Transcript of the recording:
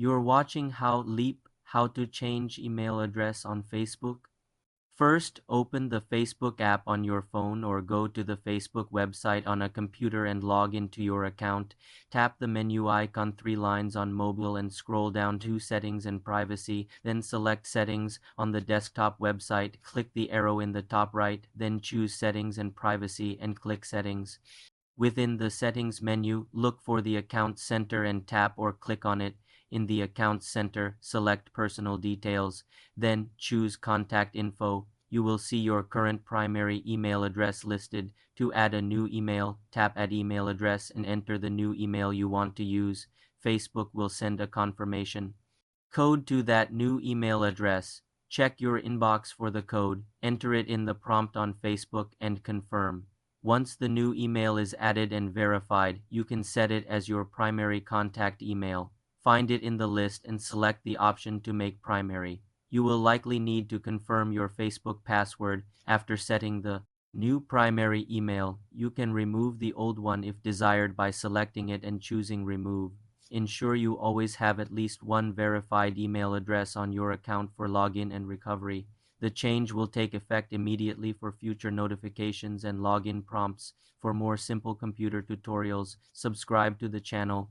You're watching how to change email address on Facebook. First, open the Facebook app on your phone or go to the Facebook website on a computer and log into your account. Tap the menu icon 3 lines on mobile and scroll down to Settings and Privacy, then select Settings on the desktop website. Click the arrow in the top right, then choose Settings and Privacy and click Settings. Within the Settings menu, look for the Account Center and tap or click on it. In the Account Center, select Personal Details, then choose Contact Info. You will see your current primary email address listed. To add a new email, tap Add Email Address and enter the new email you want to use. Facebook will send a confirmation code to that new email address. Check your inbox for the code, enter it in the prompt on Facebook, and confirm. Once the new email is added and verified, you can set it as your primary contact email. Find it in the list and select the option to make primary. You will likely need to confirm your Facebook password after setting the new primary email. You can remove the old one if desired by selecting it and choosing Remove. Ensure you always have at least one verified email address on your account for login and recovery. The change will take effect immediately for future notifications and login prompts. For more simple computer tutorials, subscribe to the channel.